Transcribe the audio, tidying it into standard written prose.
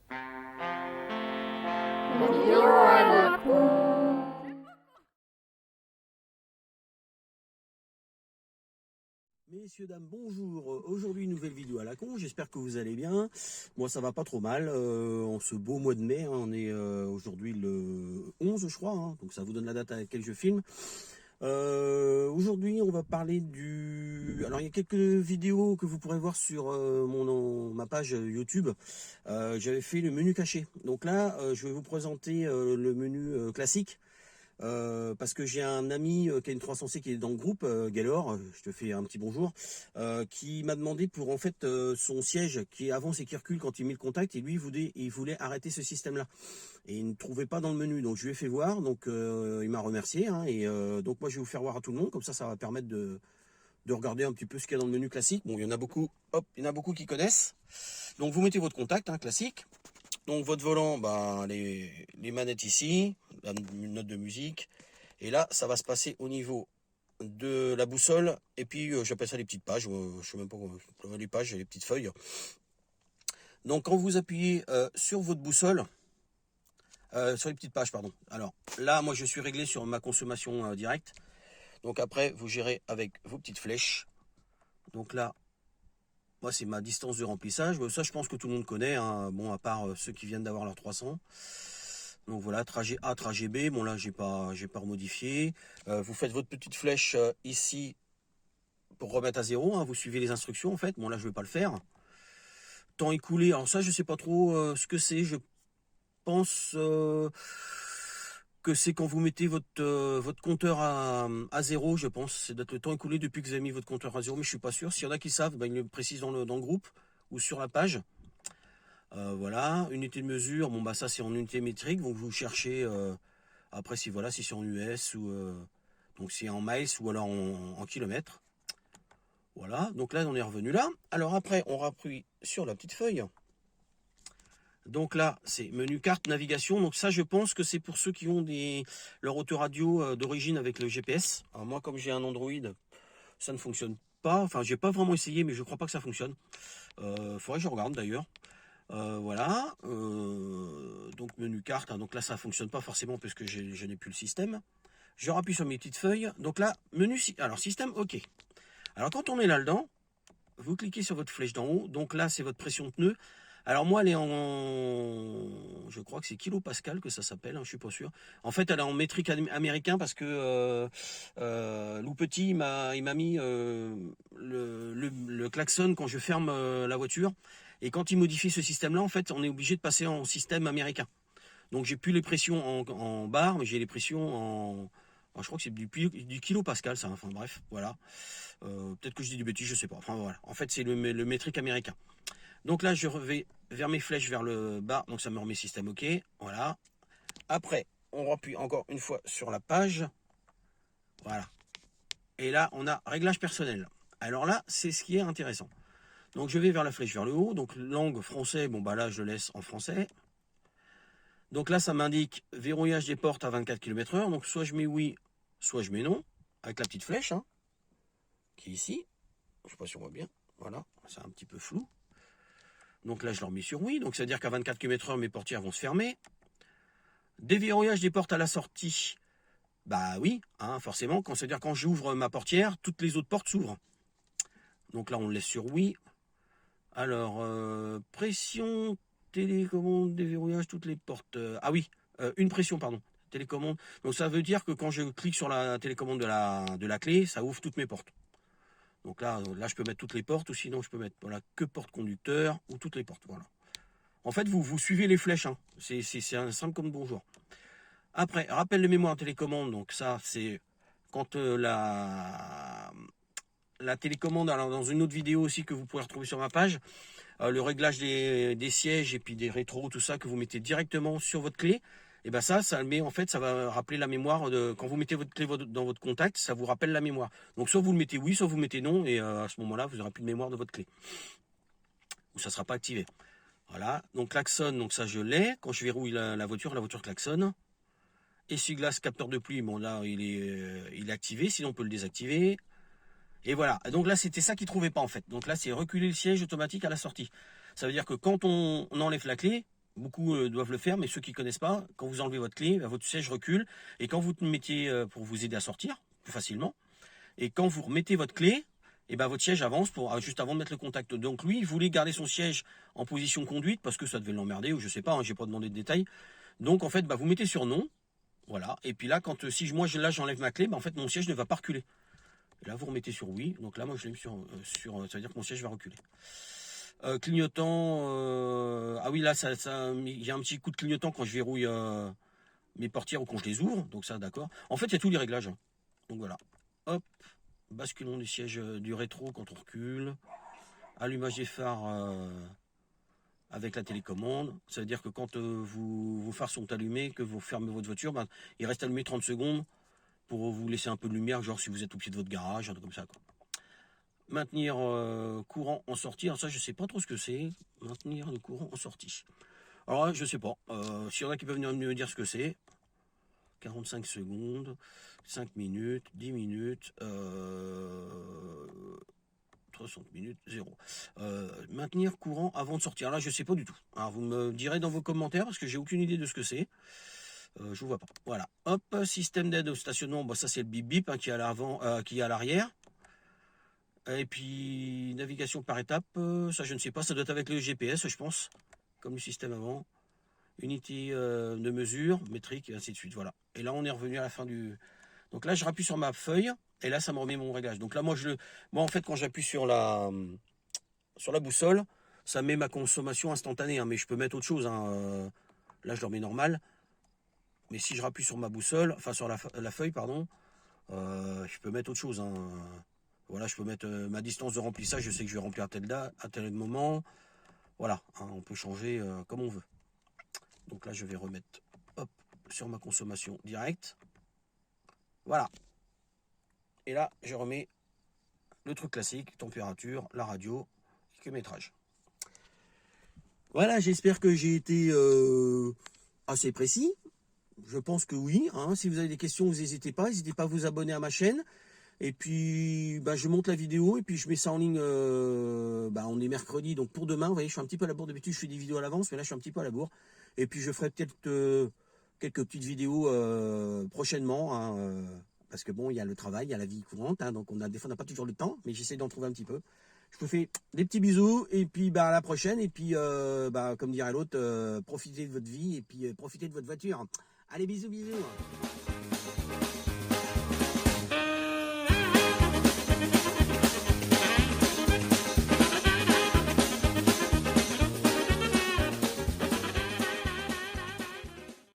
Vidéo à la con. Messieurs, dames, bonjour. Aujourd'hui, une nouvelle vidéo à la con. J'espère que vous allez bien. Moi, ça va pas trop mal. En ce beau mois de mai, hein, on est aujourd'hui le 11, je crois. Hein, donc, ça vous donne la date à laquelle je filme. Aujourd'hui, on va parler du... Alors, il y a quelques vidéos que vous pourrez voir sur ma page YouTube. J'avais fait le menu caché. Donc là, je vais vous présenter le menu classique. Parce que j'ai un ami qui a une 300C qui est dans le groupe, Galor, je te fais un petit bonjour, qui m'a demandé pour en fait son siège qui avance et qui recule quand il met le contact, et lui il voulait arrêter ce système-là. Et il ne trouvait pas dans le menu, donc je lui ai fait voir, donc il m'a remercié, hein, et donc moi je vais vous faire voir à tout le monde, comme ça va permettre de regarder un petit peu ce qu'il y a dans le menu classique. Bon, il y en a beaucoup, hop, il y en a beaucoup qui connaissent. Donc vous mettez votre contact, hein, classique. Donc votre volant, ben, les manettes ici, une note de musique. Et là, ça va se passer au niveau de la boussole. Et puis j'appelle ça les petites pages. Je sais même pas les pages, les petites feuilles. Donc quand vous appuyez sur votre boussole, sur les petites pages, pardon. Alors là, moi je suis réglé sur ma consommation directe. Donc après, vous gérez avec vos petites flèches. Donc là, moi c'est ma distance de remplissage. Ça, je pense que tout le monde connaît, hein. Bon, à part ceux qui viennent d'avoir leur 300. Donc voilà, trajet A, trajet B. Bon là, j'ai pas remodifié. Vous faites votre petite flèche ici pour remettre à zéro. Hein. Vous suivez les instructions en fait. Bon là, je vais pas le faire. Temps écoulé. Alors ça, je sais pas trop ce que c'est. Je pense que c'est quand vous mettez votre compteur à zéro. Je pense c'est d'être le temps écoulé depuis que vous avez mis votre compteur à zéro, mais je suis pas sûr. S'il y en a qui savent, ben, ils le précisent dans le groupe ou sur la page. Voilà, unité de mesure, bon bah ça c'est en unité métrique, donc vous cherchez après si voilà si c'est en US ou donc c'est en miles ou alors en kilomètres. Voilà, donc là on est revenu là. Alors après on rappuie sur la petite feuille. Donc là c'est menu carte navigation. Donc ça je pense que c'est pour ceux qui ont leur autoradio d'origine avec le GPS. Alors moi comme j'ai un Android, ça ne fonctionne pas. Enfin j'ai pas vraiment essayé mais je crois pas que ça fonctionne. Faudrait que je regarde d'ailleurs. Voilà, donc menu carte, hein, donc là ça fonctionne pas forcément parce que je n'ai plus le système. Je rappuie sur mes petites feuilles, donc là, menu, alors système, ok. Alors quand on est là-dedans, vous cliquez sur votre flèche d'en haut, donc là c'est votre pression de pneu. Alors moi elle est je crois que c'est kilopascal que ça s'appelle, hein, je suis pas sûr. En fait elle est en métrique américain parce que Lou Petit il m'a mis le klaxon quand je ferme la voiture. Et quand il modifie ce système-là, en fait, on est obligé de passer en système américain. Donc j'ai plus les pressions en bar, mais j'ai les pressions je crois que c'est du kilopascal, ça. Enfin bref, voilà. Peut-être que je dis du bêtise, je sais pas. Enfin voilà. En fait, c'est le métrique américain. Donc là, je vais vers mes flèches vers le bas. Donc ça me remet système OK. Voilà. Après, on appuie encore une fois sur la page. Voilà. Et là, on a réglage personnel. Alors là, c'est ce qui est intéressant. Donc je vais vers la flèche vers le haut. Donc langue français, bon bah là je laisse en français. Donc là ça m'indique verrouillage des portes à 24 km/h. Donc soit je mets oui, soit je mets non. Avec la petite flèche, hein, qui est ici. Je ne sais pas si on voit bien. Voilà, c'est un petit peu flou. Donc là je le remets sur oui. Donc ça veut dire qu'à 24 km/h mes portières vont se fermer. Déverrouillage des portes à la sortie. Bah oui, hein, forcément, c'est-à-dire quand j'ouvre ma portière, toutes les autres portes s'ouvrent. Donc là on le laisse sur oui. Alors, pression, télécommande, déverrouillage, toutes les portes. Ah oui, une pression, pardon. Télécommande. Donc ça veut dire que quand je clique sur la télécommande de la clé, ça ouvre toutes mes portes. Donc là je peux mettre toutes les portes, ou sinon je peux mettre voilà, que porte conducteur, ou toutes les portes. Voilà. En fait, vous suivez les flèches. Hein. C'est simple comme bonjour. Après, rappel de mémoire télécommande. Donc ça, c'est quand la télécommande, alors dans une autre vidéo aussi que vous pourrez retrouver sur ma page, le réglage des sièges et puis des rétros, tout ça que vous mettez directement sur votre clé, et ben ça met en fait, ça va rappeler la mémoire quand vous mettez votre clé dans votre contact, ça vous rappelle la mémoire. Donc soit vous le mettez oui, soit vous mettez non, et à ce moment-là, vous n'aurez plus de mémoire de votre clé. Ou ça ne sera pas activé. Voilà, donc klaxon, donc ça je l'ai. Quand je verrouille la voiture klaxonne. Essuie-glace, capteur de pluie, bon là il est activé, sinon on peut le désactiver. Et voilà, donc là c'était ça qu'il ne trouvait pas en fait. Donc là c'est reculer le siège automatique à la sortie. Ça veut dire que quand on enlève la clé, beaucoup doivent le faire, mais ceux qui ne connaissent pas, quand vous enlevez votre clé, votre siège recule. Et quand vous mettiez pour vous aider à sortir plus facilement, et quand vous remettez votre clé, et votre siège avance juste avant de mettre le contact. Donc lui, il voulait garder son siège en position conduite parce que ça devait l'emmerder ou je sais pas, hein, j'ai pas demandé de détails. Donc en fait, vous mettez sur non, voilà. Et puis là, quand si moi j'enlève ma clé, en fait mon siège ne va pas reculer. Et là, vous remettez sur oui. Donc là, moi je l'ai mis sur, ça veut dire que mon siège va reculer. Clignotant, ah oui là, il y a un petit coup de clignotant quand je verrouille mes portières ou quand je les ouvre. Donc ça, d'accord. En fait, il y a tous les réglages. Hein. Donc voilà. Hop. Basculement du siège du rétro quand on recule. Allumage des phares avec la télécommande. Ça veut dire que quand vos phares sont allumés, que vous fermez votre voiture, il reste allumé 30 secondes pour vous laisser un peu de lumière, genre si vous êtes au pied de votre garage, un truc comme ça. Quoi. Maintenir courant en sortie. Alors ça, je sais pas trop ce que c'est. Maintenir le courant en sortie. Alors là, je sais pas. S'il y en a qui peuvent venir me dire ce que c'est. 45 secondes, 5 minutes, 10 minutes, 60 minutes, 0. Maintenir courant avant de sortir. Là, je ne sais pas du tout. Alors, vous me direz dans vos commentaires parce que j'ai aucune idée de ce que c'est. Je ne vois pas. Voilà. Hop, système d'aide au stationnement. Ça, c'est le bip bip qui est à l'avant, qui est à l'arrière. Et puis, navigation par étape. Ça, je ne sais pas. Ça doit être avec le GPS, je pense. Comme le système avant. Unité de mesure, métrique, et ainsi de suite. Voilà. Et là, on est revenu à la fin du... Donc là, je rappuie sur ma feuille, et là, ça me remet mon réglage. Donc là, moi, en fait, quand j'appuie sur la boussole, ça met ma consommation instantanée. Hein, mais je peux mettre autre chose. Hein. Là, je le remets normal. Mais si je rappuie sur ma boussole, enfin sur la feuille, pardon, je peux mettre autre chose. Hein. Voilà, je peux mettre ma distance de remplissage. Je sais que je vais remplir à tel moment. Voilà, hein, on peut changer comme on veut. Donc là, je vais remettre sur ma consommation directe. Voilà. Et là, je remets le truc classique, température, la radio, kilométrage. Voilà, j'espère que j'ai été assez précis. Je pense que oui. Hein. Si vous avez des questions, vous n'hésitez pas à vous abonner à ma chaîne. Et puis, je monte la vidéo et puis je mets ça en ligne. On est mercredi, donc pour demain, vous voyez, je suis un petit peu à la bourre. D'habitude, je fais des vidéos à l'avance, mais là, je suis un petit peu à la bourre. Et puis, je ferai peut-être quelques petites vidéos prochainement. Hein, parce que bon, il y a le travail, il y a la vie courante. Hein, donc, des fois, on n'a pas toujours le temps, mais j'essaie d'en trouver un petit peu. Je vous fais des petits bisous et puis à la prochaine. Et puis, comme dirait l'autre, profitez de votre vie et puis profitez de votre voiture. Allez, bisous, bisous.